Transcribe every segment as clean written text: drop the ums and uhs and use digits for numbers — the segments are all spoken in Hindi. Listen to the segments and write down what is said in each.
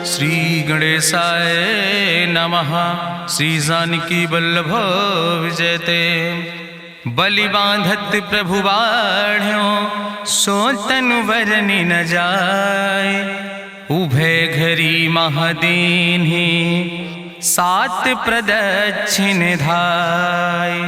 श्री गणेशाय नमः। श्री जानकी वल्लभ विजयते। बलि बांधत प्रभु बाढ़ो सो तनु बरनि न जाय। उभय घरी महादीन्हि सात प्रदक्षिण धाय।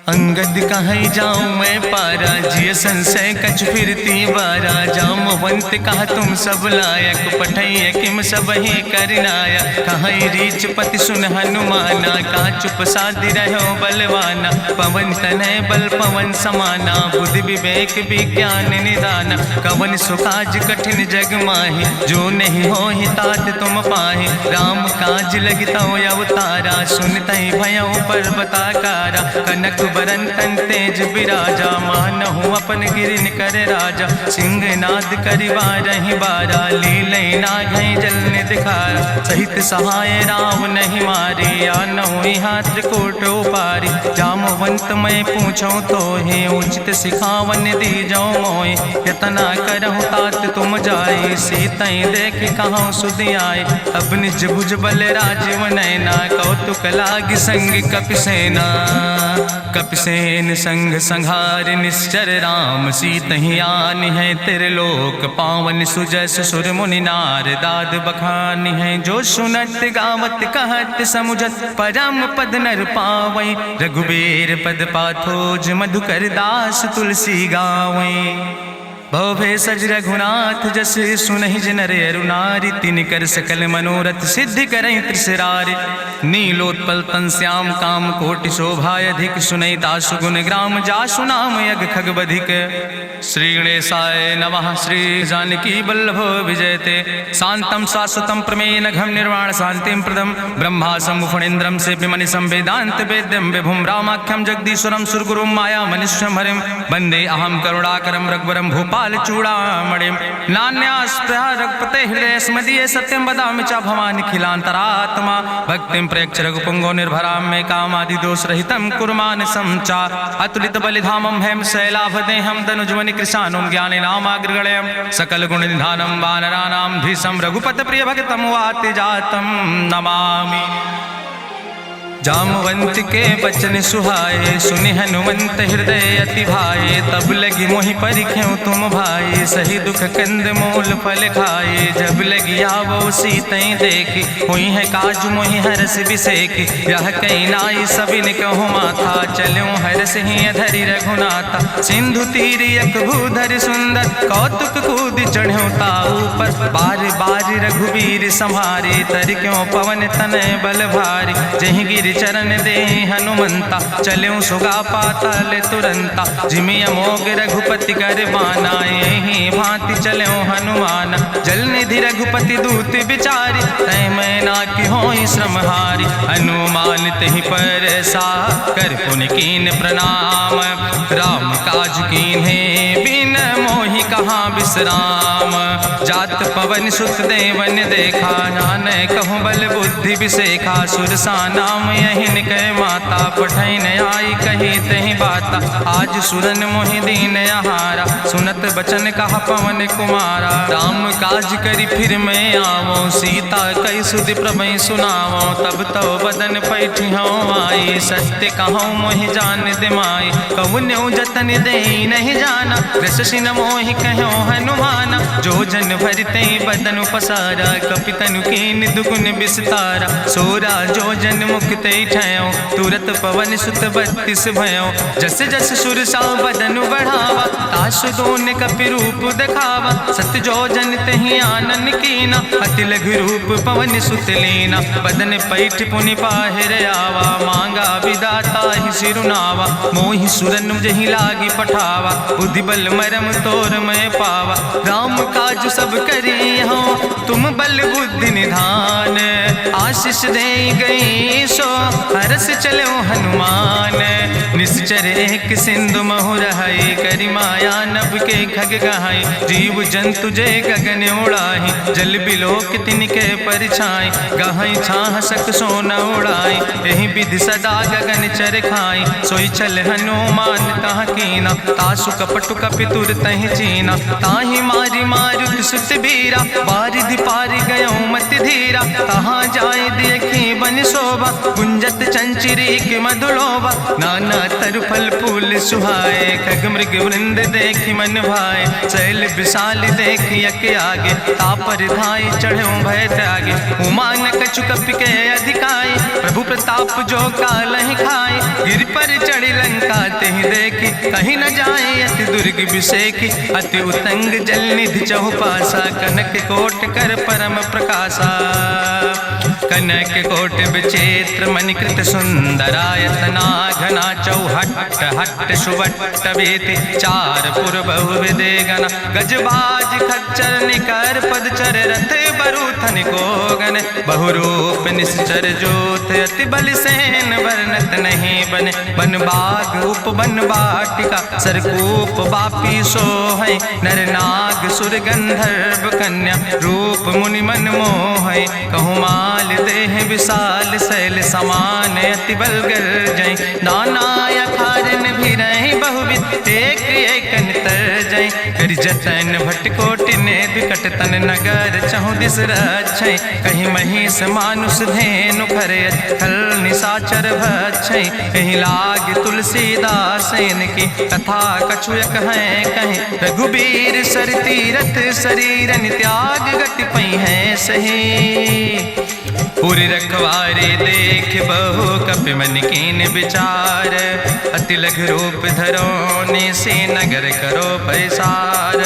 अंगद कहीं जाऊं मैं पारा जिय संशय कछ फिरती बारा। जामवंत कहा तुम सब लायक पठैय किम सब ही करनाया। कहीं रीच पति सुन हनुमाना कहा चुप साधि रहो बलवाना। पवन तनय बल पवन समाना बुद्धि विवेक विज्ञान निदाना। कवन सुकाज कठिन जग माहि जो नहीं हो ही तात तुम पाहि। राम काज लगता अवतारा सुनतहि भयो पर्वताकारा। कनक बरन तन तेज बिराजा मानहु अपन गिरिन कर राजा। सिंह नाद करिवा रही बारा लीलै नाघै जल दिखारा। सहित सहाय राम नहीं मारे आनहु हाथ कोट उपारी। जामवंत मैं पूछो तो हे उचित सिखावन दी जाओ मोय। यतना करहु तात तुम जाए सीतई देख कहूँ सुध आए। अब निज भुज बल राजीव नैना कौतुक लाग संग कपिसेना। कपिसेन संग संहार निश्चर राम सीतहि आनि है त्रिलोक पावन। सुजस सुर मुनि नार दाद बखानि है। जो सुनत गावत कहत समुझत परम पद नर पावै। रघुबीर पद पाथोज मधुकर दास तुलसी गावै। भवे सज रघुनाथ जस सुनहि जिनर अरुनारि। तिनकर सकल मनोरथ सिद्धि करहि त्रिसरारि। नीलोत्पल तन श्याम काम कोटि शोभाय अधिक। सुनहि तासु गुण ग्राम जासु नाम यज्ञ खग बधिक। श्री गणेशाय नमः। श्री जानकी वल्लभ विजयते। शांतम शाश्वतम प्रमेय नघम निर्वाण शांतिम प्रदम। ब्रह्मा शंभु फणीन्द्रम से विमनि संवेदांत वेद्यम विभुम रामाख्यम जगदीश्वरम सुरगुरुम माया मनुष्यम हरिम। वंदे अहम करुणाकरम रघुवरम भूपाल चूड़ामणिम। नान्यास्पृहा रघुपते हृदय स्मदीये सत्यम वदामि च भवानि खिलांतरात्मा। भक्तिम प्रयच्छ रघुपुंगो निर्भराम मे कामादि दोष रहितम कुर्मान् समचा। अतुलित बलिधामम हेम शैलाभदेहम दनुजवनि कृशानुम ज्ञानि नामाग्रगण्यम। सकल गुण निधानम वानराणाम धीशम रघुपत प्रिय भक्तम वाति जातम नमामि। जामवंत के बचन सुहाए सुनि हनुमंत हृदय अति भाए। तब लगी मोहि परिख्यों तुम भाई सही दुख कंद मूल फल खाए। जब लगी आवो सीतई देखी हुई है काज मोहि हरस बिसेखी। यह कई नाई सबिन कहु माथा चलूं हरस ही धरि रघुनाथा। सिंधु तीर यक भूधर सुंदर कौतुक कूद चढ़्यो ताऊ पर। बार बार रघुबीर संहारे तर क्यों पवन तनय बल भारी। जहि गिर चरण दे हनुमंता चल्यों सुगा पाताल तुरंता। जिमि अमोघ रघुपति कर बाना यही भांति चल्यों हनुमान। जल निधि रघुपति दूत बिचारी तय मैं ना कि होई श्रमहारी। हनुमान तहि पर सा कर पुनि कीन प्रणाम। राम काज कीन्हे बिन मोहि कहाँ विश्राम। जात पवन सुत देवन देखा नानय कहूँ बल बुद्धि विसेखा। सुरसा नाम यहिन कह माता पठैन आई कही तहि बाता। आज सुरन मोहि दीन आहारा सुनत बचन कहा पवन कुमारा। राम काज करि फिर मैं आवो सीता कई सुधि प्रभै सुनावो। तब तो बदन पैठियो आई सत्य कहूँ मोहि जान दिमाई। कहुन्यो जतन दे नहीं जाना रससिन मोहि कहो हनुमाना। जो जन भरते बदन पसारा कपितनु कीन दुगुन विस्तारा। सोरा जो जन मुक्ते ठयो तुरत पवन सुत 32 भयो। जस जस सुरसा बदन बढ़ावा तासु दोन कपि रूप दिखावा। सत जो जन तहि आनन कीना अति लघु रूप पवन सुत लीना। बदन पैठ पुनि पाहिर आवा मांगा विदाता ही सिरुनावा। मोहि सुरन जहि लागी पठावा बुद्धि बल मरम तोर मैं पावा। राम काज सब करी हो तुम बल बुद्धि निधान। आशीष दे गई सो हरस चलो हनुमान। निश्चर एक सिंधु महु रहाई करि माया नभ के खग गहाई। जीव जंतु जे गगन उड़ाही जल बिलोक तिनके परिछाई। गहाई छाह सक सोन उड़ाई यही विधि सदा गगन चर खाई। सोई चल हनुमान तहाँ कीना तासु कपटु कपि तुर तहि चीना। ताहि मारी मारुत सुत बीरा बारिधि पारि गयो मति रघुबीरा, तहाँ जाए देखी बन शोभा, गुंजत चंचरी के मधुलोभा, नाना तरु फल फूल सुहाए, खग मृग वृंद देखी मन भाए, शैल विशाल देखी यके आगे, तापर धाय चढ़ो भय त्यागे, उमान कछु कपि के अधिकाई, प्रभु प्रताप जो कालहि खाए, गिर पर चढ़ी लंका तेहि देखी, कहीं न जाए अति दुर्ग विषेखी, अति उतंग जल निधि चहुपासा, कनक कोट कर परम प्रकाशा, कनक कोट विचित्र मणिकृत सुंदरायतना, घना चौहट्ट हट्ट सुवट्ट वेति, चार पुर बहु विदे गण, गजबाज खच्चर निकर पदचर, रथ बरूथन को गण, बहुरूप निश्चर जोत, अति बल सेन वर्णत नहीं बने, बन बाग उप बन बाटिका, सरकूप बापी सोहै, नर नाग सुर गंधर्व कन्या, रूप मुनि मन मोहै, कहूँ माल देह विशाल शैल समान, अति बल गर्जै, नाना अखारन भी रही बहुविध, एक एक तर जय, कर जतन भटकोटि ने विकट तन नगर, चहु दिस रक्षै, कहीं महिष मानुष धेनु खरे, खल निशाचर भक्षै, कहीं लाग तुलसीदास इनकी, कथा कछुयक है कहीं, रघुबीर सर तीरथ शरीरन त्याग गति पई है सही, पूरी रखवारे देख बहु कपि मन कीन विचार, अति लघु रूप धरोने से नगर करो पैसार,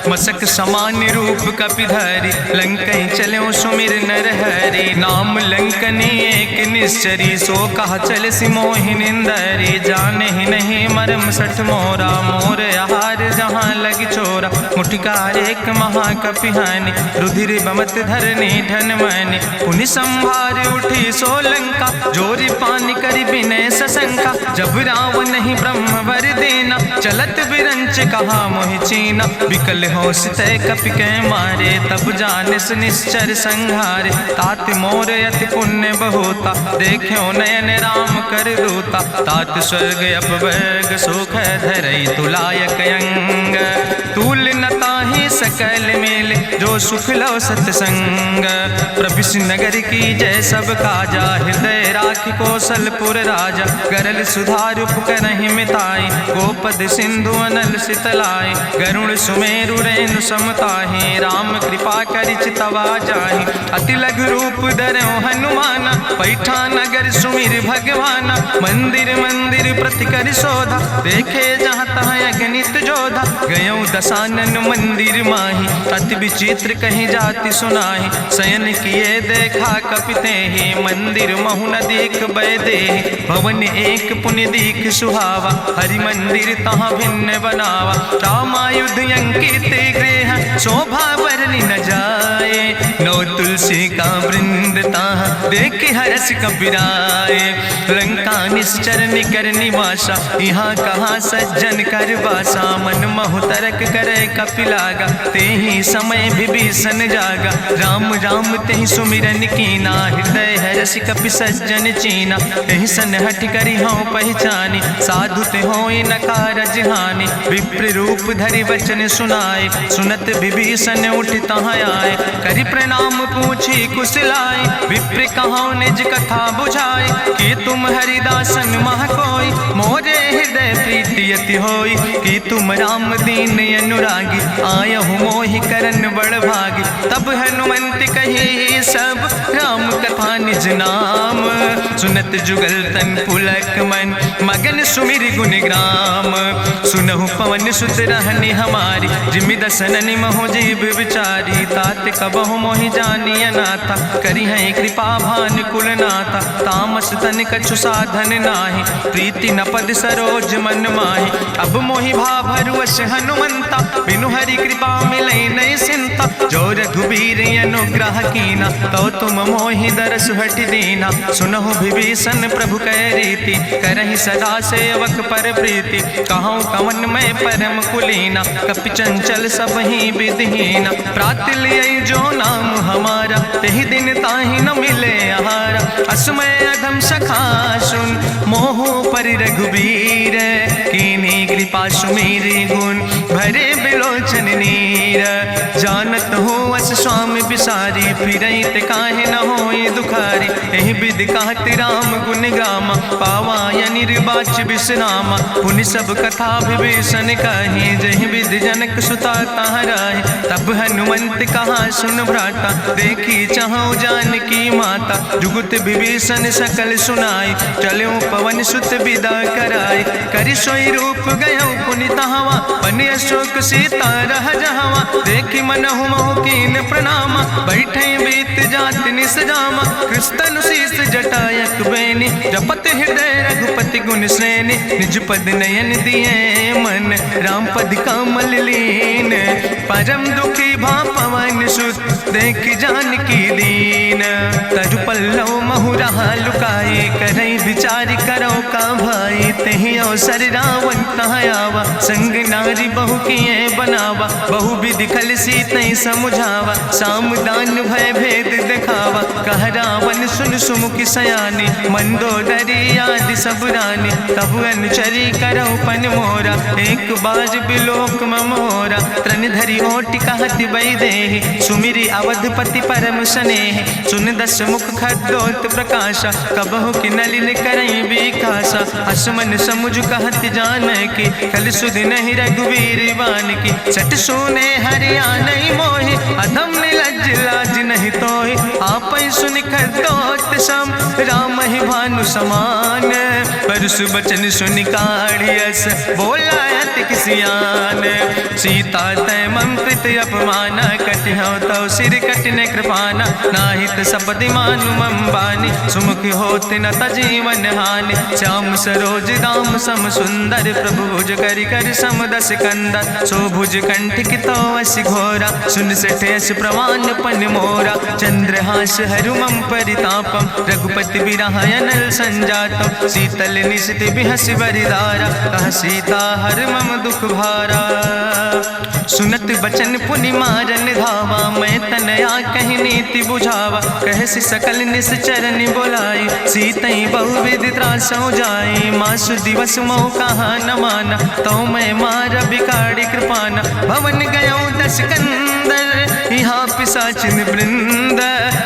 मसक समान रूप कपि धरि, लंकई चलो सुमिर नर हरि, नाम लंकनी एक निश्चरी, सो कहा चल सिमोहि निंदरी, जाने ही नहीं मरम सठ मोरा, मोर आहार जहाँ लग चोरा, मुठिकार एक महाकपिहानि, रुधिर बमत धरनी धन मनि, पुनि संभार उठी सोलंका, जोरी पानी करी विनय सशंका, जब रावण नहीं ब्रह्म वर देना, चलत बिरंच कहा मोहि चीना, विकल होश तय कपि के मारे, तब जानिस निश्चर संहारे, तात मोर अति पुण्य बहुता, देख्यो नयन राम कर दूता, तात स्वर्ग अपवर्ग सुख धरई तुलायक अंग, तूल न ताहि सकल मेल, जो सुख लो सत्संग, प्रभिस नगर की जय सब काजा, हृदय राखि कौशलपुर राजा, गरल सुधार उपकरहि मिताई, गोपद सिंधु अनल सितलाई, गरुड़ सुमेरु रेणु समताहि, राम कृपा करि चितवा जाहि, अति लघु रूप धरौ हनुमाना, पैठा नगर सुमिर भगवाना, मंदिर मंदिर प्रति कर शोधा, देखे जहाँ तहाँ अगणित जोधा, गयौ दशानन मंदिर माही, अति विचित्र कहीं जाति सुनाही, शयन किए देखा कपिते ही, मंदिर महु न देख बैदे, भवन एक पुण्य दीख सुहावा, हरि मंदिर तहाँ भिन्न बनावा, रामायुध अंकित गृह, शोभा बरली न जाए, नौ तुलसी का वृंद तहाँ देख हरस कपिराए, लंका निश्चर निकर निवासा, यहाँ कहाँ सज्जन कर बासा, मन महु तरक करे कपिलागा, ते ही समय विभीषण जागा, राम राम तेहि सुमिरन कीना, हृदय हरस कपि सज्जन चीना, तेहि सन हठ करी हूँ पहचानी, साधु ते होई न कारज हानि, विप्र रूप धरि वचन सुनाए, सुनत विभीषण उठ तहाँ आए, करि प्रणाम पूछी कुशलाए, विप्र कहाँ निज कथा बुझाए, कि तुम हरिदासन मह कोई, मोरे हृदय प्रीति अति होई, कि तुम राम दीन अनुरागी, आयहु मोहि करन बड़ भागी, तब हनुमंत कही सब राम कथा निज नाम, सुनत जुगल तन पुलक मन, मगन सुमिर गुण ग्राम, सुनहु पवन सुत रहनी हमारी, जिमि दसननि महो जीव विचारी, तात कबहु मोहि जानी अनाथा, करी है कृपा भान कुल नाथा, तामस तन कछु साधन नाही, प्रीति न पद सरोज मन माही, अब मोहि भाभरुवश हनुमंता, बिनु हरि कृपा मिलै नहीं सिंता, जो रघुबीर अनुग्रह कीना, तो तुम मोहि दरस हट दीना, सुनहु विभीषण प्रभु कै रीति, करहि सदा सेवक पर प्रीति, कहूँ कवन मैं परम कुलीना, कपि चंचल सब ही विधिहीना, प्रात लियै जो नाम हमारा, तेहि दिन ताहि न मिले आहारा, असमय अधम सखा सुन, मोहु पर रघुबीर, कीन्ही कृपा सुमेरि गुण, भरे बिलोचन नीर, जानत हो अस स्वामी बिसारी, फिरई ते काहे न होई दुखारी। एहि विधि कहत राम गुण गामा, पावा निर्बाच बिसरामा। पुनि सब कथा विभीषण कही, जहि विधि जनक सुता कहाँ रहे। तब हनुमंत कहा सुन भ्राता, देखी चाहूँ जानकी माता। जुगुत विभीषण सकल सुनाई, चलो पवन सुत विदा कराई। करि सोई रूप गयो पुनि तहवा, बन अशोक सीता रह जहवा। देखी मनहु महु कीन प्रणामा, बैठे बीत जात निस जामा। कृष्ण शीस जटायक बेनी, जपत हृदय रघुपति गुण श्रेणी। निज पद नयन दिए मन, राम पद कमल लीन। परम दुखी भा पवन सुत, देख जानकी दीन। तरु पल्लव महु रहा लुकाई, करई विचार करो का भाई। तेहि अवसर रावण तहाँ आवा, संग नारी बहु किए बनावा। बहु विधि खल सीतै समुझावा, साम दान भय भेद दिखावा। कह रावण सुन सुमुखी सयानी, मंदोदरी आदि सब रानी। तब अनुचरी करो पन मोरा, एक बार बिलोक ममोरा। त्रन धरि ओटि कहत वैदेही, सुमिरी अवधपति परम स्नेह। सुन दस मुख खद्योत प्रकाशा, कबहु कि नलिन करई विकासा। असमन समुझ कहत जानकी, कल सुध नहीं रघुवीर बान की। सट सुने हरियाणई मोहि, अधम निलज्ज लाज नहीं तोहि। आपै सुनि खद्योत सम, राम ही भानु समान। परसु बचन सुनि काढ़ियस, बोला अति किसियान। सीता तै मम कृत अपमाना, कटिहौ तौ सिर कटिन कृपाना। नाहित सपदि मानु मम बानी, सुमुख होत न तजीवन हानि। श्याम सरोज दाम सम सुंदर, प्रभु भुज करि कर सम दस कंदर। सो भुज कंठ कितो अस घोरा, सुन सठेस प्रमाण पन मोरा। चंद्रहास हरु मम परितापम, रघुपति बिरहायनल संजातम। शीतल निशित बिहस बरिदारा, कह सीता हर मम दुख भारा। सुनत बचन पुनि मारन धावा, मैं तनया कहि नीति बुझावा। कहसि सकल निश्चरन बोलाई, सीतई बहुविधि त्रासौ जाई। मासु दिवस मोह कहा न माना, तो मैं मार बिकाड़ी कृपाना। भवन गयो दस कंदर, यहाँ पिशाचिन वृंद।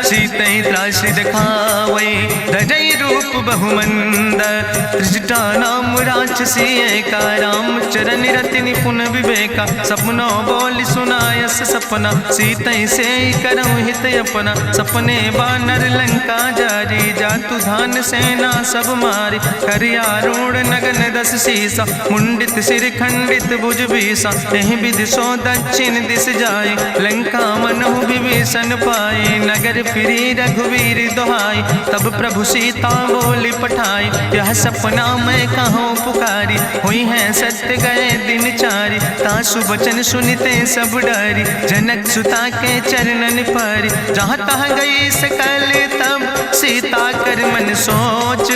सीतई त्रास दिखावई, धजई रूप बहुमंद। त्रिजटा नाम राक्षसी एका, राम चरण रति निपुण विवेका। सपनो बोल सुनायस सपना, सीतई से करऊँ हित अपना। सपने बानर लंका जारी, जातु धान सेना सब मारी। करियारूढ़ नगन दस सीसा, मुंडित सिर खंडित भुज बीसा। एहि विधि सो दक्षिण दिस जाय, लंका मनहु विभीषण पाए। नगर फिरी रघुवीर दोहाई, तब प्रभु सीता बोली पठाई। यह सपना मैं कहूँ पुकारी, हुई है सत्य गए दिन चारी। तासु बचन सुनते सब डरी, जनक सुता के चरणन पर। जहाँ तहाँ गई सकल तब, सीता कर मन सोच।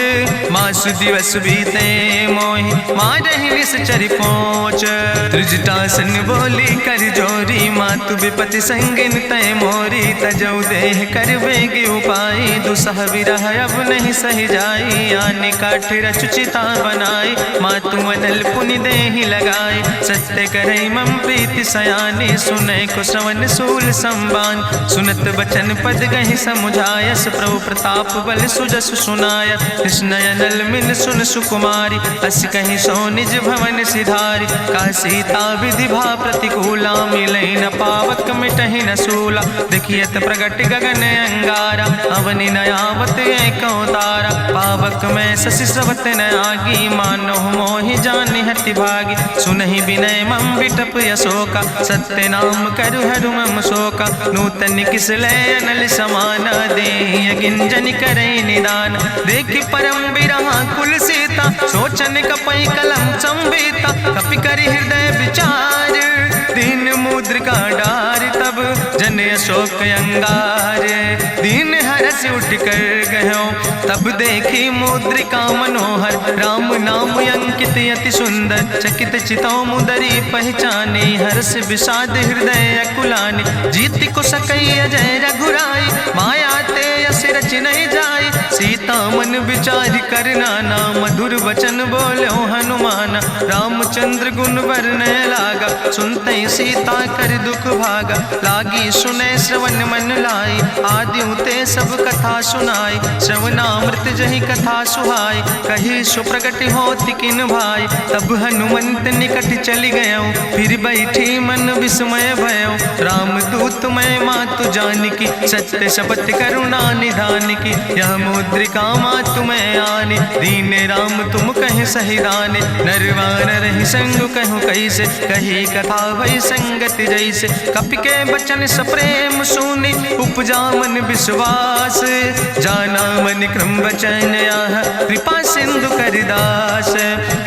मासु दिवस बीते मोहि, मारहि निश्चर पहुँच। त्रिजटासन बोली कर जोरी, मातु विपति संगिन तय मोरी। तजौ देह कर बेगी उपाय, दुसह विरह अब नहीं सही जाई। आने काठ रचुचिता बनाई, मातु मनल पुनि देहि लगाई। सत्य करई मम प्रीति सयानी, सुनै को श्रवण सूल संबान। सुनत बचन पद गहि समुझायस, प्रभु प्रताप बल सुजस सुनाय। कृष्णयनल मिन सुन सुकुमारी, अस कहि सो निज भवन सिधारी। का सीता विधि भा प्रतिकूला, मिलई न पावक मिटहि न सूला। देखियत प्रगट गगन अंगारा, अवनि नयावत एक तारा। पावक में शशि स्रवत न आगी, मानो मोहि जानि हटि भागी। सुनहि विनय मम विटप यशोका, सत्य नाम करु हरु मम शोका। नूतन किस लय अनल समाना, देहि गिंजन करई निदान। देखि परम बिरहा कुल सीता, सोचन कपई कलम संवेता। कपि करि हृदय विचार, दीन मुद्रिका डार। तब जन अशोक अंगार, दीन हरस उठ कर गयो। तब देखी मुद्रिका मनोहर, राम नाम अंकित अति सुंदर। चकित चितौ मुदरी पहचानी, हर्ष विषाद हृदय अकुलानी। जीत को सकई अजय रघुराई, माया ते यस रच नहीं जाई। सीता मन विचार कर नाना, मधुर वचन बोलो हनुमाना। रामचंद्र गुण वर्णय लागा, सुनते सीता कर दुख भागा। लागी सुने श्रवण मन लाई, आदि ते सब कथा सुनाई। श्रवणामृत जहि कथा सुहाई, कही सुप्रगट होति किन भाई। तब हनुमंत निकट चली गयो, फिर बैठी मन विस्मय भयो। राम दूत मैं मातु जानकी, सत्य शपथ करुणा निधान की। यह मुद्रिका मातु मैं आने, दीन राम तुम कहे सही दाने। नरवान रही संग कहूँ कैसे, कही कथा भई संगति जैसे। कपि के बचन सप्रेम सुनी, उपजा मन विश्वास। जाना मन क्रम वचन आह, कृपा सिंधु करिदास।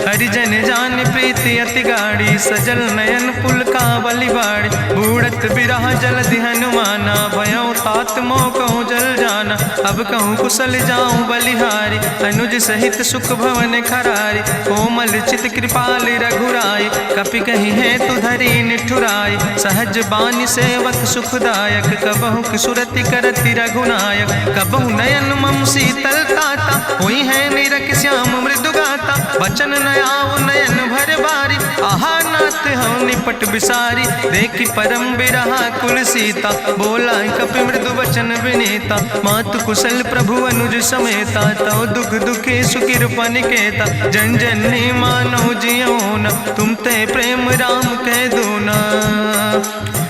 हरिजन जान प्रीति अति गाढ़ी, सजल नयन पुलकावली बाड़ी। बूढ़त बिरह जलधि हनुमाना, भयो तात मोह कहूँ जल जाना। अब कहूँ कुशल जाऊँ बलिहारी, अनुज सहित सुख भवन खरारी। कोमल चित कृपाल रघुराई, कपि कही है तु धरी निठुराई। सहज बानी सेवक सुखदायक, कबहु किशुरति करति रघुनायक। कबहु नयन मम शीतल ताता, हुई है निरख श्याम मृदु गाता। बचन न आव नयन भर बारी, आहा नाथ हम निपट बिसारी। देखी परम बिरहा कुल सीता, बोला कपि मृदु वचन विनीता। मातु कुशल प्रभु अनुज समेता, तव दुख दुखी सुकृपा निकेता। जन जननी मानो जियो न, तुम ते प्रेम राम कह दो ना।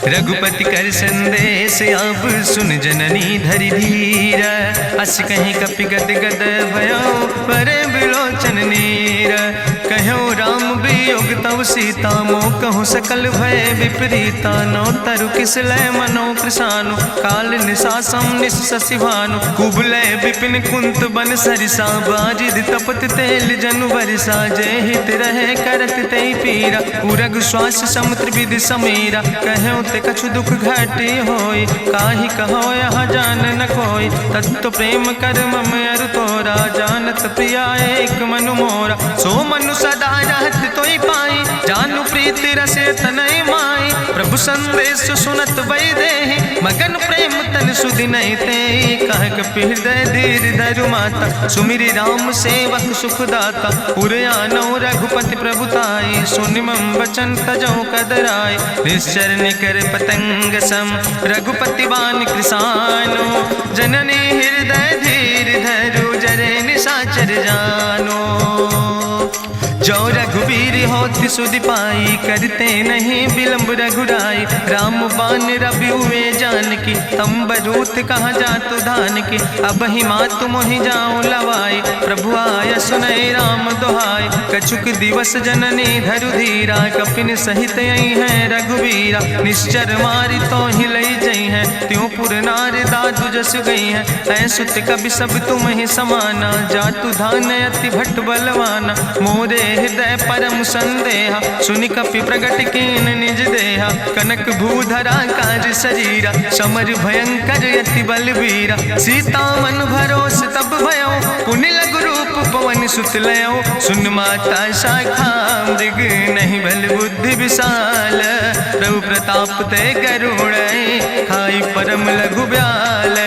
रघुपति कर संदेश अब सुन जननी धरि धीर। अस कहीं कपि गद गद भयो, परे बिलोचन नीर। कहो राम वियोग तव सीता, मोह कहूँ सकल भय विपरीता। नौ तरु किस लय मनो कृशानु, काल निशासम निशि भानु। कुबलय विपिन कुंत बन सरिसा, बाजिद तपत तेल जनु बरिसा। जय हित रहे करत ते पीरा, उरग श्वास समुद्र विधि समीरा। कहो ते कछु दुख घटी होई, काहि कहो यहाँ जान न कोई। तत्व प्रेम कर मम अरु तोरा, जानत प्रिया एक मनु मोरा। सो मनु सदा रहत तोई पाई, जानु प्रीति रसे तनय माई। प्रभु संदेश सुनत वै देहि, मगन प्रेम तन सुधि नहीं ते। कह कपि हृदय धीर धरु माता, सुमिरि राम सेवक सुखदाता। उर आनो रघुपति प्रभुताई, सुनि मम वचन तजौ कदराई। निश्चर निकर पतंग सम, रघुपति बान कृसानो। जननी हृदय धीर धरु, जरे निशाचर जानो। जो रघुवीर होति सुधि पाई, करते नहीं विलंब रघुराई। राम बान रवि हुए जानकी, तंबरूथ कहाँ जातु धान की। अब ही मातु मोहि जाऊँ लवाई, प्रभु आय सुनय राम दुहाई। कछुक दिवस जननी धरु धीरा, कपिन सहित यही है रघुवीरा। निश्चर मारी तो ही लई जई है, त्यों पुर नार दादु जस गई है। ऐसुत कवि सब तुम ही समाना, जातु धान अति भट्ट बलवाना। मोरे हृदय परम संदेहा, सुनि कपि प्रगट कीन निज देहा। कनक भूधरा काज शरीरा, समर भयंकर अति बलवीरा। सीता मन भरोस तब भयो, पुनि लघु रूप पवन सुत लयो। सुन माता शाखा मृग, नहीं बल बुद्धि विशाल। प्रभु प्रताप ते गरुड़, खाई परम लघु ब्याल।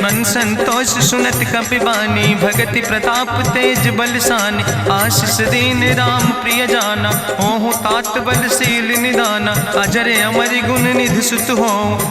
मन संतोष सुनत कपि बानी, भगति प्रताप तेज बलसानी। आशीष दीन राम प्रिय जाना, ओहु तात बलशील निदाना। अजर अमर गुण निधि सुत हो,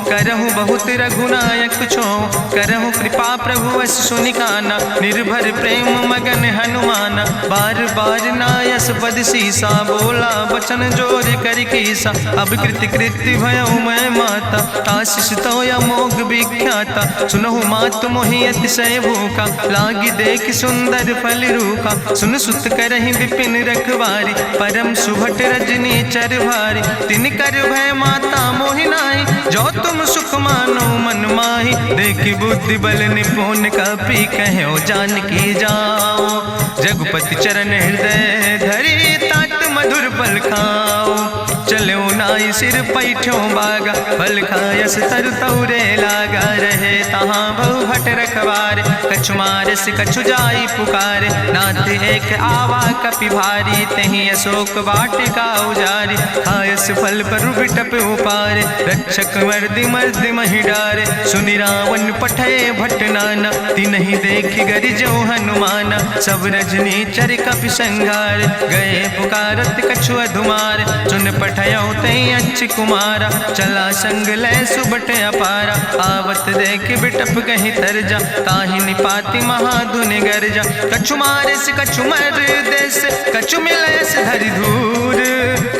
करहु बहुत रघुनायक छो। करहु कृपा प्रभु अस सुनिकाना, निर्भर प्रेम मगन हनुमाना। बार बार नायस पद सीसा, बोला बचन जोर कर कीसा। अब कृति कृति भयो मैं माता, आशीष तो अमोघ विख्याता। सुनहु मातु मोहि अतिशय भूखा, लागी देख सुंदर फल रूखा। सुन सुत करहि विपिन रखवारी, परम सुभट रजनी चर भारी। तिन कर भय माता मोहि नाहि, जो तुम सुख मानो मन माहि। देखि बुद्धि बल निपुण कपि, कहो जानकी जाओ। रघुपति चरण हृदय धरि, तात मधुर फल खाओ। चलो नाई सिर पैठों बागा, फल खायस तरु तौरे लागा। रहे तहाँ बहु भट रखवारे, कछु मारस कछु जाई पुकारे, नाथ एक आवा कपि भारी, तहीं अशोक वाटिका उजारी, खायस फल पर बिटप उपारे, रक्षक मर्दि मर्दि महि डारे, सुनि रावण पठय भट नाना, तिन्हि देखि गरिजौ हनुमाना, सब रजनी चर कपि संघार, गए पुकारत कछु अधुमार, सुन पठयौ तहीं अच्छ कुमारा, चला संग लै सुबट अपारा, आवत देख बिटप कहीं तरजा, ताहि निपाति महाधुनि गर्जा, कछु मारिस कछु मर देस, कछु मिलयस धरि धूर,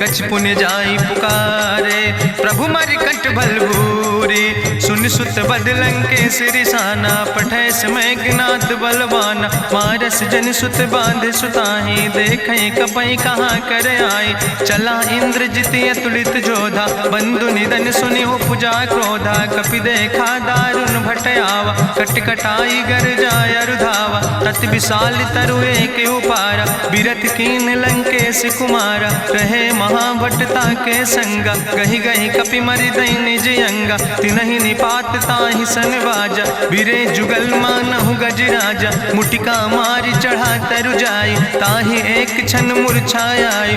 कछ पुण्य जाई पुकारे, प्रभु मरि कंठ बल भूरी, सुन सुत बद लंकेश रिसाना, पठय समय ज्ञात बलवाना, मारस जन सुत बांध सुताहि, देखें कपई कहाँ कर आए, चला इंद्रजित अतुलित जोधा, बंधु निधन सुनि उपजा क्रोधा, कपि देखा दारुण भट आवा, कट कटाई गर जाय रुधावा, तत विशाल तरु एक उपारा, बिरथ कीन लंकेश कुमारा, रहे महाभटता के संगा, गहि गहि कपि मरि दई निज अंगा, तिन्हि निपात ताहि सन बाजा, बिरे जुगल मानहु गजराजा, मुटिका मारि चढ़ा तरु जाई, ताहि एक क्षण मूर्छाई,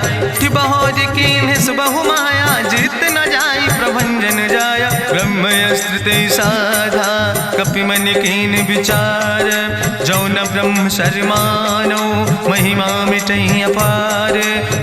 बहोर कीन्हिस बहु माया, जीत न जाई प्रभंजन जाया, ब्रह्मस्त्र ते साधा, कपि मन कीन विचार, जौ न ब्रह्म शर्मानो, महिमा मिटई अपार,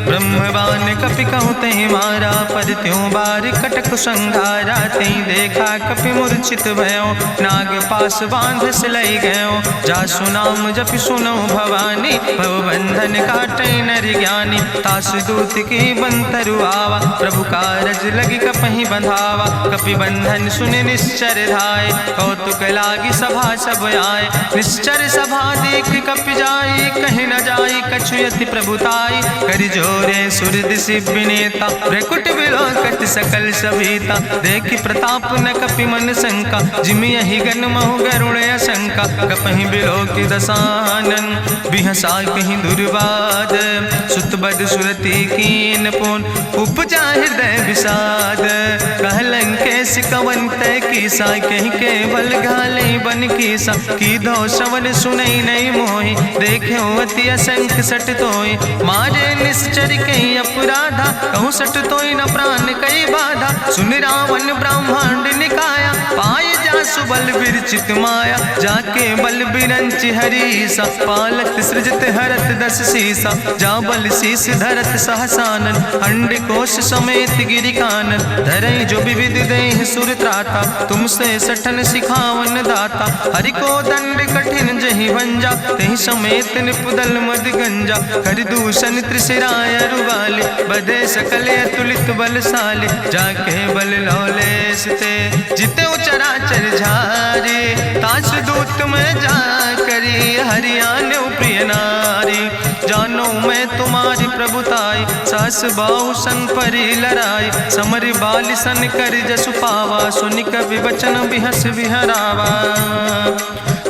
ब्रह्मवान कपि कहु तहि मारा, पर त्यों बार कटक संघारा, तई देखा कपि मूर्छित भयो, नाग पास बांध सिलई गयो, जासु नाम जपि सुनो भवानी, भव बंधन काटई नर ज्ञानी, तासु दूत की बंतरु आवा, प्रभु कारज लगी कपहि बंधावा, कपि बंधन सुनि निश्चर धाय, कौतुक लागी सभा सब आए, निश्चर सभा देख कपि जाई, कहीं न जाई कछु यति प्रभुताई, कर जोरे सुर दिसि विनेता, भ्रकुट विलोकत सकल सभीता, देखि प्रताप न कपि मन शंका, जिमि यहि गन महु गरुण शंका, कपहि बिलोकि दसानन, बिहसा कहीं दुर्वाद, सुत बद सुरति कीन पुन, उपजा हृदय विषाद, कहलन केस कवन तय कीसा, कहीं केवल घाले बन कीसा, की दो श्रवण सुनई नहीं मोहि, देखे अति असंख सट तोय, मारे निश्चर कहीं अपराधा, कहूँ सट तोय न प्राण कई बाधा, सुन रावण ब्रह्मांड निकाया, पाय जासु बल विरचित माया, जाके बल बिरंचि हरीसा, पालत सृजत हरत दस सीसा, जा बल शीस धरत सहसानन, अंड कोश समेत गिरि कानन, धरई जो विविध देह सुर त्राता, तुमसे सठन सिखावन दाता, हरि को दंड कठिन जहि भंजा, तहि समेत निपुदल मद गंजा, कर दूषण त्रिशिराय रुवाले, बधे सकल अतुलित बलशाले, जाके बल लौलेस ते, जिते चराचर झारे, तास दूत में जा करी, हरियाणा प्रिय नारी, जानो मैं तुम्हारी प्रभुताई, सास बाहु सन परी लड़ाई, समर बाल सन कर जसु पावा, सुनि कवि वचन बिहस विहरावा,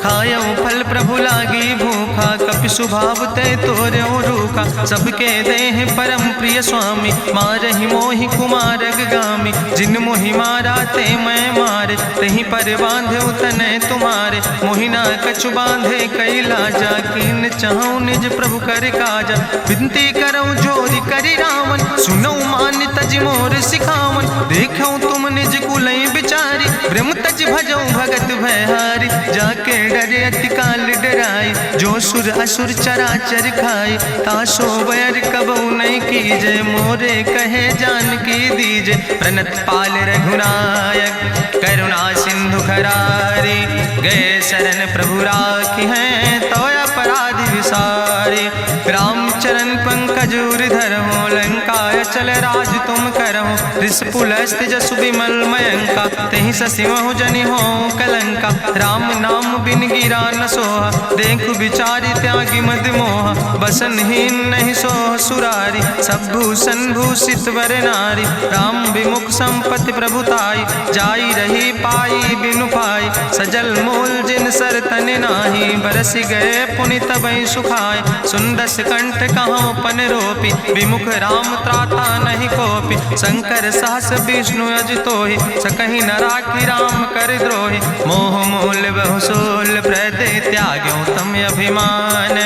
खायो फल प्रभु लागी भूखा, कपि स्वभाव ते तोर्यो रूखा, सबके देह परम प्रिय स्वामी, मारहि मोहि कुमार गामी, जिन मोहि मारा ते मैं मारे, तहीं पर बांधे तने तुम्हारे, मोहिना कछु बांधे कई लाजा, कीन चाहूं निज प्रभु कर काजा, विनती करऊं जोरी करी रावण, सुनऊ मान तज मोर सिखावन, देखऊं तुम निज कुलई बिचारी, ब्रह्म तज भजऊं भगत भयहारी, जाके डरे अति काल डराई, जो सुर असुर चराचर खाई, तासो बैर कबऊ नहीं कीजे, मोरे कहे जान की दीजे, प्रणत पाल रघुनायक करुणा सिंधु खरारी, गए शरण प्रभु राखी हैं तो अपराध विसारी, रामचरण पंकज उर धरहु, लंकाय चल राज तुम करहु, रिसपुलस्त जसु विमल मयंका, तेहि ससिमहु जनि हो कलंका, राम नाम बिन गिरा न सोहा, देखु बिचारी त्यागी मद मोहा, बसनहीन नहीं सोह सुरारी, सब भूषण भूषित वर नारी, राम विमुख संपत्ति प्रभुताई, जाई रही पाई बिनु पाई, सजल मूल जिन सर तन नाही, बरस गए पुनि तबहि सुखाए। सुंदस कंठ कहाँ पन रोपी, विमुख राम त्राता नहीं कोपी। शंकर सहस विष्णु अजितोहि, सकहि न राखी राम कर द्रोहि। मोह मूल बहुसूल प्रदे त्याग्यो तम अभिमान।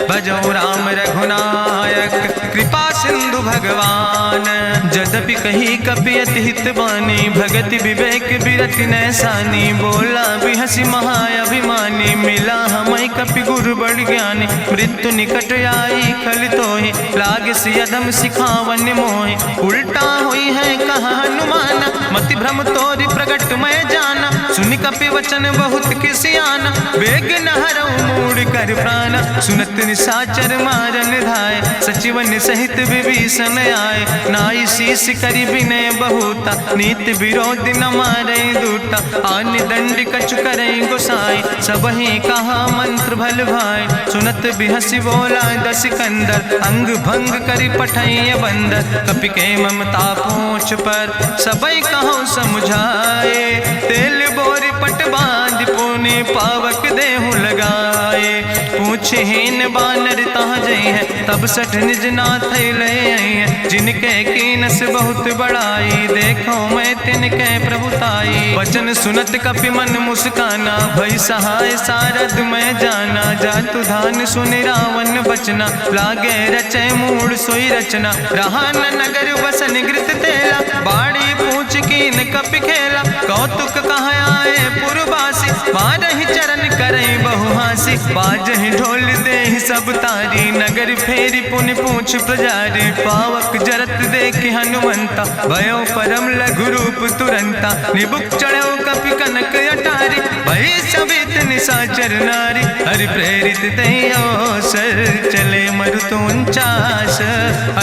भजो राम रघुनायक कृपा सिंधु भगवान। यद्यपि कही कपि अति हित बानी, भगति विवेक बिरति नैसानी। बोला बिहसी महाअभिमानी, मिला हमै कपि गुरु बड़ ज्ञानी। मृत्यु निकट आई खल तोहि, लागे सियदम सिखावन मोहि। उल्टा हुई है कहा हनुमाना, मति भ्रम तोरि प्रगट मैं जाना। सुनि कपि वचन बहुत किसियाना, बेग न हरऊ मूढ़ कर प्राण। सुनत निशाचर मारन धाय, सचिवन सहित विभीषण आए। नाई शीस करि विनय बहुता, नीति विरोध न मारे दूता। आन दंड कछु करे गोसाई, सबहि कहा मंत्र भल भाई। सुनत बिहसी बोला दस कंदर, अंग भंग करि पठैय बंदर। कपि के ममता पूछ पर, सबई कहो समुझाए। तेल बोरी पट बांध पुनि पावक देहु लगाए। पूछहीन बानर तहाँ जई है, तब सठ निज नाथ ले आई है। जिनके कीनस बहुत बड़ाई, देखो मैं तिनके प्रभुताई। वचन सुनत कपि मन मुस्काना, भई सहाय सारद मैं जाना। जातु धान सुनि रावण बचना, लागे रचे मूढ़ सोई रचना। रहा न नगर बसन घृत तेला, बाड़ी पूछ कीन कपि खेला। कौतुक कहाँ आए पुरवासी, मारहि चरण करई बहु हासी। बाजहि ढोल देहि सब तारी, नगर फेरी पुनि पूछ प्रजारी। पावक जरत देखि हनुमंता, भयो परम लघु रूप तुरंता। निबुक चढ़ो कपि कनक अटारी, भई सबित निशाचर नारी। हरि प्रेरित देहि अवसर, चले मरुत 49।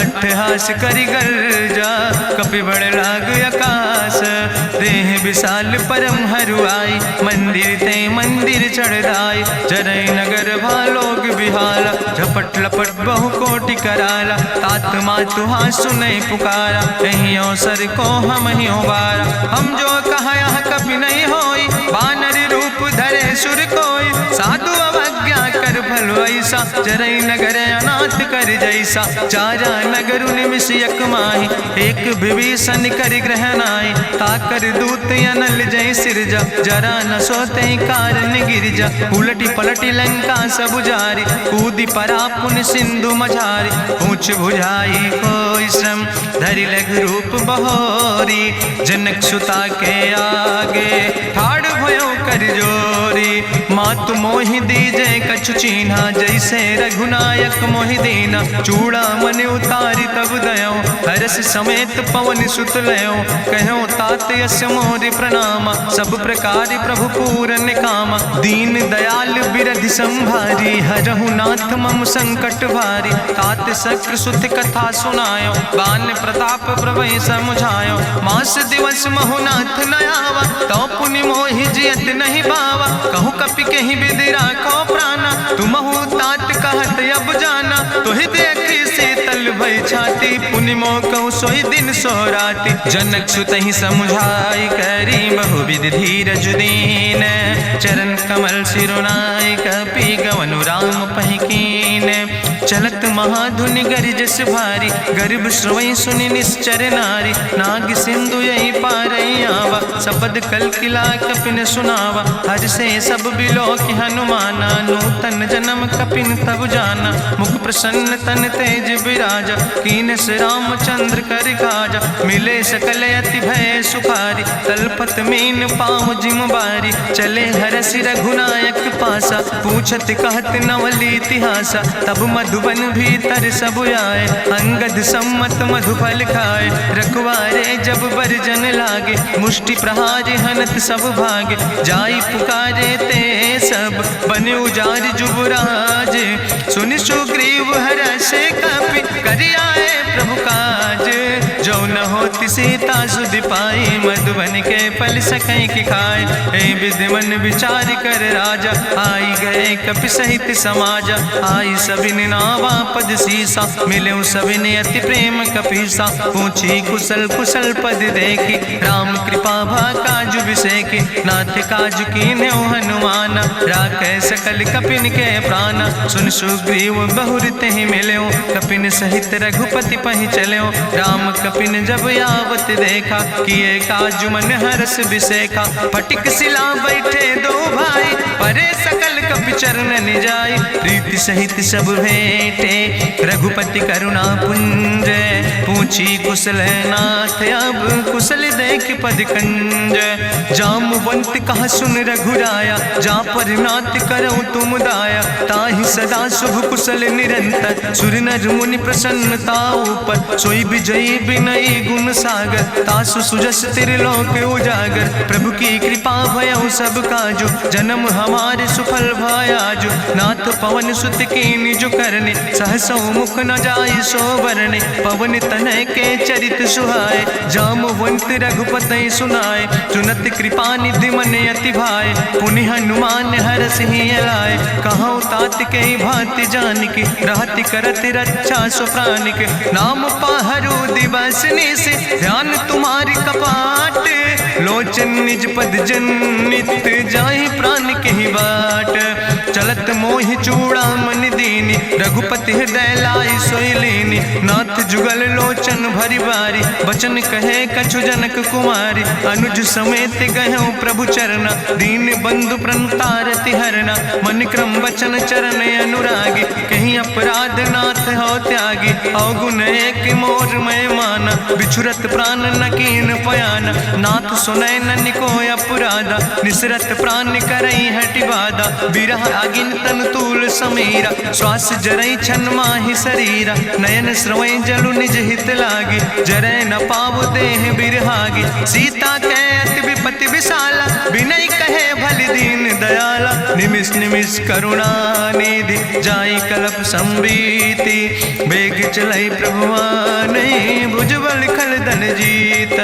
अट्ठहास करि गर्जा, कपि बड़ लाग आकाश। देह विशाल परम हरुआई, मंदिर ते मंदिर चढ़ाई। जरई नगर भालोग बिहाला, झपट लपट बहु कोटि कराला। तात मातु हाँ सुनै पुकारा, यही अवसर को हम ही उबारा। हम जो कहा यहाँ कभी नहीं होई, बानर रूप धरे सुर कोई। साधु अवज्ञा कर भल ऐसा, जरई नगर अनाथ कर जैसा। चारा नगर निमिष यक माही, एक विभीषण कर ग्रह नाई। ताकर दूत अनल जय सिरजा, जरा न सोते कारण गिरजा। उलटी पलटी लंका सब जारी, कूदी परा पुन सिंधु मझारी। पूछ बुझाई कोई श्रम, धरि लघु रूप बहोरी। जनक सुता के आगे, ठाड़ भयो कर जोरी। मातु मोहि दीजे कछु चीन्हा, जैसे रघुनायक मोहि दीना। चूड़ा मन उतारी तब दयो, हरस समेत पवन सुत लयो। कहो तात यस मोरि प्रणामा, सब प्रकार प्रभु पूरन कामा। दीन दयाल बिरधि संभारी, हरहु नाथ मम संकट भारी। तात शक्र सुत कथा सुनायो, बान प्रताप प्रभु समुझायो। मास दिवस महु नाथ न आवा, तो पुनि मोहि जियत नहीं बावा। कहु कपि कहीं विधि राखो प्राणा, तुमहु तात कहत अब जाना। तुहि देखी शीतल भई छाती, पुनि मोह कहु सोई दिन सो राति। जनक सुतहि समुझाई, करी बहुविधि धीरज दीन। चरण कमल सिरुनाई, कपि गवनु राम पहि कीन। चलत महाधुनि गरिजस भारी, गर्भ श्रवई सुनि निश्चर नारी। नाग सिंधु यही पारई आवा, सबद कल किला कपिन सुनावा। हर से सब बिलो कि हनुमाना, नूतन जन्म कपिन तब जाना। मुख प्रसन्न तन तेज विराजा, कीनस रामचंद्र कर काजा। मिले सकल अति भय सुखारी, तलपत मीन पाँव जिम बारी। चले हरसि रघुनायक पासा, पूछत कहत नवल इतिहासा। तब मधुबन भीतर सब आए, अंगद सम्मत मधुफल खाए। रखवारे जब बरजन लागे, मुष्टि प्रहारे हनत सब भागे। जाई पुकारे ते सब, बने उजार जुबराज। सुनि सुग्रीव हर्षे कपि, करि आए प्रभु काज। जो न होति सीता सुध पाई, मधुबन के फल सकई की खाए। ए विधि मन विचार कर राजा, आई गए कपि सहित समाजा। आई सबिन नावा पद सीसा, मिले सबिन अति प्रेम कपीसा। पूछी कुशल कुशल पद देखी, राम कृपा भा काजु विसेखी। नाथ काजु कीन्हे हनुमान, राखे सकल कपिन के प्राण। सुन सुग्रीव बहुर तेहि मिल्यो, कपिन सहित रघुपति पहि चल्यो। राम कपिन जब आवत देखा, किए काजु मन हरस विसेखा। फटिक सिला बैठे दो भाई, परे सकल कपि चरण जाय। प्रीति सहित सब भेंटे, रघुपति करुणा पुंज। पूछी कुशल नाथ, अब कुशल देख पद कंज। जामवंत कहा सुन रघुराया, जा पर नाथ करऊं तुम दाया। ताहि सदा शुभ कुशल निरंतर, सुर नर मुनि प्रसन्नता ऊपर। सोई विजयी विनयी गुण सागर, तासु सुजस त्रिलोक उजागर। प्रभु की कृपा भयउ सब काजु, जन्म हमारे सुफल भयाजु। नाथ पवन सुत कीन्हि जो करने, सहसौ मुख न जाय सो बरने। पवन तनय के चरित सुहाए, जामवंत रघुपति सुनाए। चुनत कृपा निधि मन अति भाए, पुनि हनुमान हरषि लाए। कहौं तात के भांति जानकी, रहति करत रक्षा सो प्राणिक। नाम पाहरु दिवस निश, ध्यान तुम्हारी कपाट। लोचन निज पद जनित, जाहि प्राण के ही बाट। चलत मोहि चूड़ामणि दीनी, रघुपति हृदय लाई सोई लीनी। नाथ जुगल लोचन भरि बारी, बचन कहे कछु जनक कुमारी। अनुज समेत गहऊँ प्रभु चरना, दीन बंधु प्रणतारति हरना। मन क्रम वचन चरण अनुरागी, कहीं अपराध नाथ हो त्यागी। अवगुण एक मोर मैं माना, बिछुरत प्राण न कीन पयाना। नाथ सुनय ननि को अपराधा, निसरत प्राण करई हटि बाधा। बिरह अगिन तन तूल समीरा, श्वास जरई छन माहि शरीरा। नयन श्रवई जलु निज हित लागी, जरय न पाव देह बिरहागी। सीता के अति विपति विशाला, विनय कहे भलि दीन दयाला। निमिष निमिष करुणा निधि, जाई कलप संबीति। बेग चलई प्रभुआनहि, भुजबल खल धन जीत।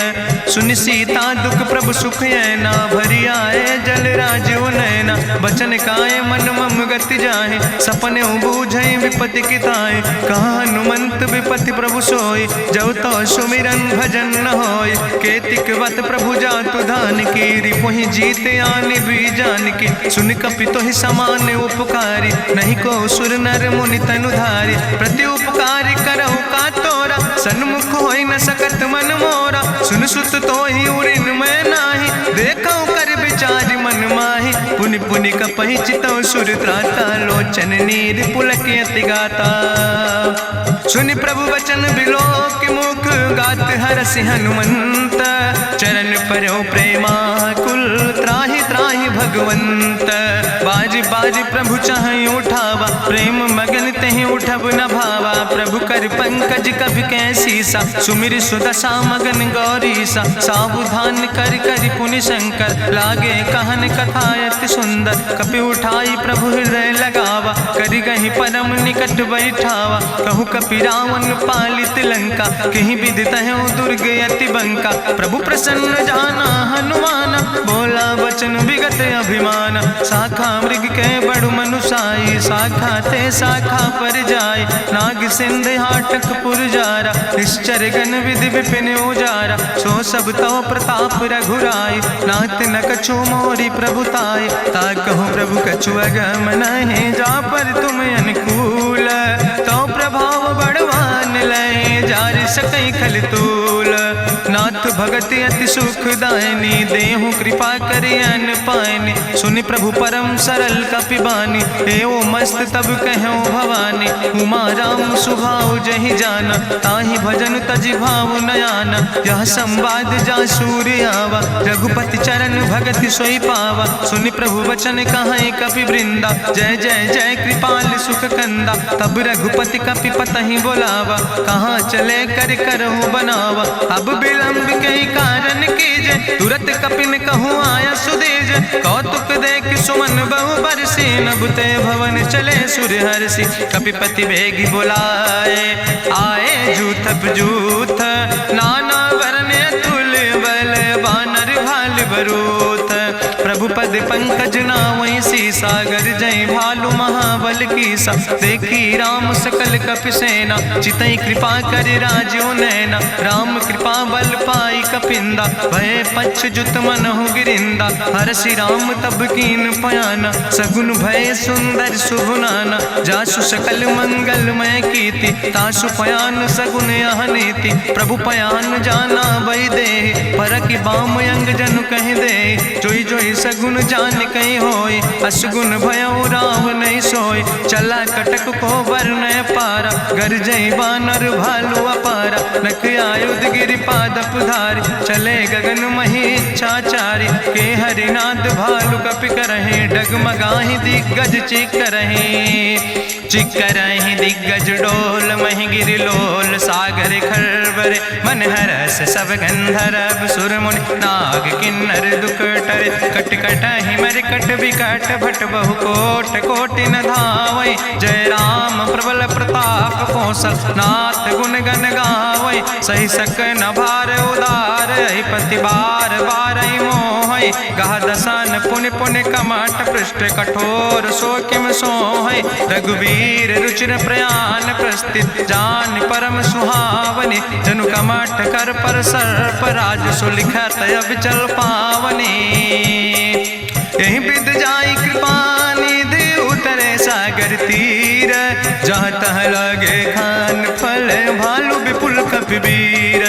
सुनि सीता दुख प्रभु सुख ऐना, भरि आए जल राजो नैना। बचन काए मन मम गति जाहे, सपने बूझई विपति किताए। कहा हनुमंत विपति प्रभु सोई, जब तो सुमिरन भजन न होय। केतिक वत प्रभु जातु धान की, रिपुहि जीत आने भी जान की। सुन कपि तोहि समान उपकारी, नहीं को सुर नर मुनि तनु धारी। प्रति उपकारी करहु का तोरा, सन्मुख होई न सकत मन मोरा। सुन सुत तोहि उरिन मैं नाही, देखौ कर विचार मन माही। पुनि पुनि कपहि चितौ सुर त्राता, लोचन नीर पुलक अति गाता। सुनि प्रभु वचन बिलोक मुख, गात हरषि हनुमंत। चरण परौ प्रेमाकुल, त्राहि त्राहि भगवंत। बाज बाज प्रभु चाहि उठावा, प्रेम मगन तेहि उठब न भावा। प्रभु कर पंकज कभि कैसीसा, सुमिर सुदशा मगन गौरीसा। सावधान कर कर पुनि शंकर, लागे कहन कथा अति सुंदर। कपि उठाई प्रभु हृदय लगावा, करि गहि परम निकट बैठावा। कहु कपि रावण पालित लंका, कहि विधि तहु दुर्ग अति बंका। प्रभु प्रसन्न जाना हनुमाना, बोला वचन विगत अभिमान। शाखा मृग के बड़ु मनुसाई, शाखा ते शाखा पर जाय। नाग सिंध हाटक पुरजारा, निश्चर गण विधि विपिन उजारा। सो सब तव प्रताप रघुराई, नाथ न कछु मोरी प्रभुताई। ताकहु प्रभु कछु अगम नहीं, जा पर तुम अनुकूल। तो प्रभाव बड़वान लय, जार सकई खल तूल। नाथ भगति अति सुखदायनी, देहु कृपा करि अन पायनि। सुनि प्रभु परम सरल कपिबानी, एवं मस्त तब कहूँ भवानी। उमा राम सुभाव जहि जाना, ताहि भजन तजि भाव नयाना। यह संवाद जा सूर्य आवा, रघुपति चरण भगति सोई पावा। सुनि प्रभु वचन कहाई कपि वृंदा, जय जय जय कृपाल सुख कंदा। तब रघुपति कपि पतहि बोलावा, कहाँ चले कर करहु बनावा। अब विलंब कई कारण कीजे, तुरत कपिन कहूँ आया सुदेज। कौतुक देख सुमन बहु बरसी, नभते भवन चले सूर्य हर्षि। कपिपति बेगी बुलाए, आए जूथ जूथ नाना वरने बरूथ। प्रभु पद पंकज नावै सीसा, गर्जै भालु महाबल कीसा। देखी राम सकल कपि सेना, चितई कृपा कर राजो नैना। राम कृपा बल पाई कपिंदा, भय पच्छ जुत मनहु गिरिंदा। हरषि राम तब कीन पयाना, सगुन भय सुंदर शुभ नाना। जासु सकल मंगलमय कीर्ति, तासु पयान सगुन यह नीति। प्रभु पयान जाना भई दे, परखि बाम अंग जनु कहि दे। जोई जोई सगुन जान कहीं होय, असगुन भयो राम नहीं सोय। चला कटक को वर्ण पारा, गर्जई बानर भालू अपारा। नख आयुध गिरि पादप धारी, चले गगन मही इच्छाचारी। के हरिनाद भालु कपि करहि, डगमगाहि दिग्गज चिकरहि। चिकरहि दिग्गज डोल, महि गिरि लोल सागर खरबरे। मन हरस सब गंधर्व सुर मुनि, नाग किन्नर दुख टरे। कट कटहि मरकट विकट, भट बहु कोट कोटि न धावै। जय राम प्रबल प्रताप कौशल, नाथ गुण गण गावै। सही सक न भार उदार, पति बार बार मोहै। गह दसन पुनि पुनि कमठ, पृष्ठ कठोर सो किम सोहै। रघुवीर रुचिर प्रयाण प्रस्थित, जान परम सुहावनी। जनु कमठ कर पर सर्प, राज सुलिखत अविचल पावनी। यही विद जाई कृपा निधि, उतरे सागर तीर। जहाँ तह लगे खान फल, भालु विपुल कपिवीर।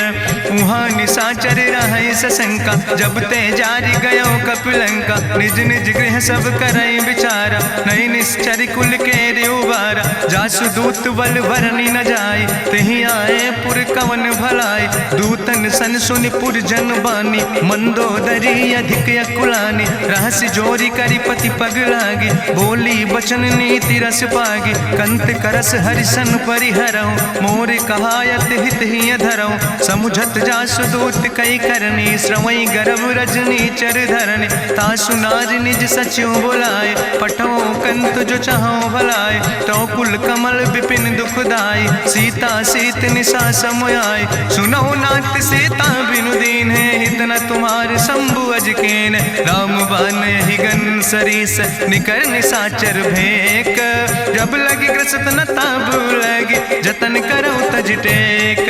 उहाँ निशाचर रहै सशंका, जब ते जारी गयो कपिलंका। निज निज गृह सब करई विचारा, नहीं निश्चर कुल के उबारा। जासु दूत बल भरनी न जाय, तेहि आए पुर कवन भलाई। दूतन सन सुनि पुर जन बानी, मंदोदरी अधिक अकुलानी। रहस्य जोरी करि पति पग लागी, बोली बचन नीति रस पागी। कंत करस हरिसन परिहरऊँ, मोर कहायत हित ही धरऊँ। समुझत जासु दूत कई करनी, श्रवई गर्भ रजनी चर धरनी। तासु नार निज सचिव बुलाए, पठो कंत जो चाहो भलाए। तो कुल कमल विपिन दुखदाई, सीता सीत निशा समयाय। सुनो नाथ सीता बिनु दीन है, हित न तुम्हार शंभु अजकेन। राम बान ही गन सरीस, निकर निशाचर भेक। जब लगी ग्रसत न तब लगी, जतन करो तज टेक।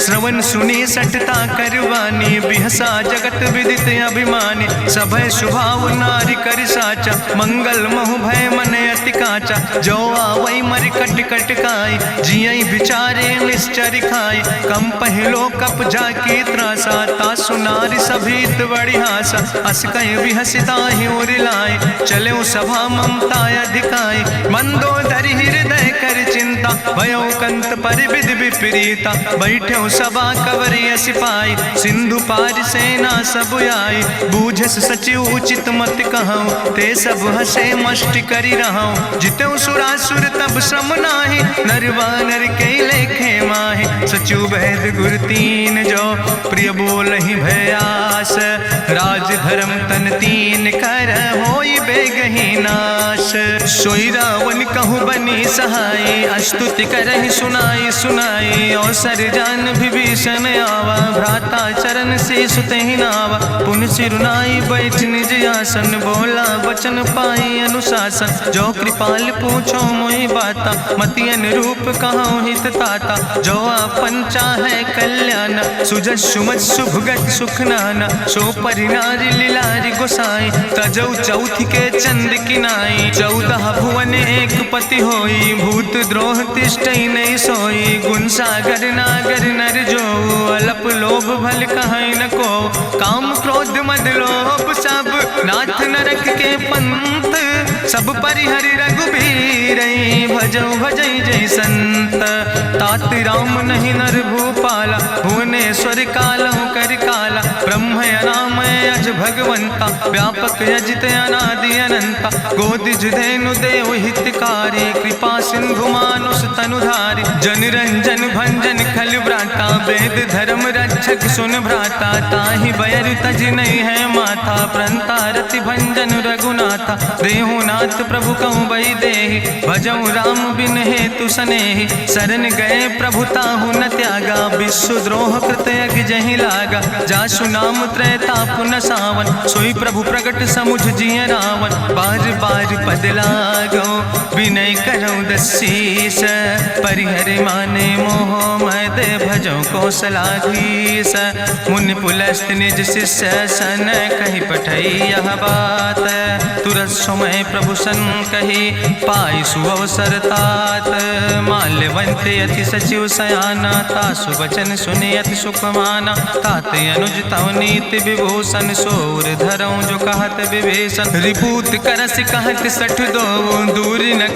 श्रवण सुनी सठता करवानी, बिहसा जगत विदित अभिमानी। सभय स्वभाव नारी कर साचा, मंगल महु भय मन अति काचा। जो आवै मर कट कट काई, जियई बिचारे निश्चर खाई। कम पहलो कप जाकी त्रासा, तासु नारी सभीत बड़ी हासा। अस कहीं बिहसिता ही उरिलाए, चले सभा ममता अधिकाई। मंदोदरी हृदय कर चिंता, भयो कंत पर विधि विपरीता। बैठो सभा कवरिय सिपाही, सिंधु पार सेना सब आई। बूझस सचिव उचित मत कहूँ, ते सब हसे मष्ट करी रहूँ। जितऊ सुरासुर तब श्रम नाही, नर वानर के लेखे माहि। सचिव वैद गुर तीन जो, प्रिय बोलहि भयास। राज धर्म तन तीन कर, होई बेगहि नाश। सोई रावण कहूँ बनी सहाय, अस्तुति करहि सुनाई सुनाई। अवसर जान विभीषण आवा, भ्राता चरण से सुतहि नावा। पुन सिरुनाई बैठ निज आसन, बोला वचन पाई अनुशासन। जो कृपाल पूछो मोहि बाता, मति अनुरूप कहूँ हित ताता। जो आपन चाहे कल्याण, सुजस सुमत शुभगत सुख नाना। सो परिनारी लीलारी गोसाई, तजौ चौथ के चंद किनाई। 14 भुवन एक पति होई, भूत द्रोह तिष्ठई नहीं सोई। गुण सागर नागर नर जो, अलप लोभ भल कहीं न को। काम क्रोध मद लोभ सब, नाथ नरक के पंथ। सब परिहरि रघुबीर, भजौ भजै जय संत। तात राम नहीं नर भूपाला, भुवनेश्वर कालहु कर काला। ब्रह्म अनामय अज भगवंता, व्यापक अजित अनादि अनंता। गोदिज धेनु देव हितकारी, कृपा सिंधु मानुष तनुधारी। जन रंजन भंजन खल व्राता, वेद धर्म रक्षक सुन भ्राता। ताहि बैर तज नहीं है माथा, प्रंता रति भंजन रघुनाथा। देहु नाथ प्रभु कहूँ बही देहि, भजऊ राम बिन हेतु सनेहि। शरण गए प्रभु ताहु न त्यागा, विश्व द्रोह कृत यज्ञ जहि लागा। जासु नाम त्रैताप न सा, सावन, सोई प्रभु प्रगट समुझ जिय रावण। बार बार पद लागो विनय करऊँ दसीस, परिहर माने मोह मद भजो कौशलाधीश। मुनि पुलस्त निज शिष्य सन, कही पठई यह बात। तुरत समय प्रभु सन कही, पाई सुअवसर तात। माल्यवंत अति सचिव सयाना, तासु वचन सुनि अति सुख माना। तात अनुज तव नीति विभूषण, सोर धरऊँ जो कहत विभीषण। रिपूत करस कहत सठ दो, दूर न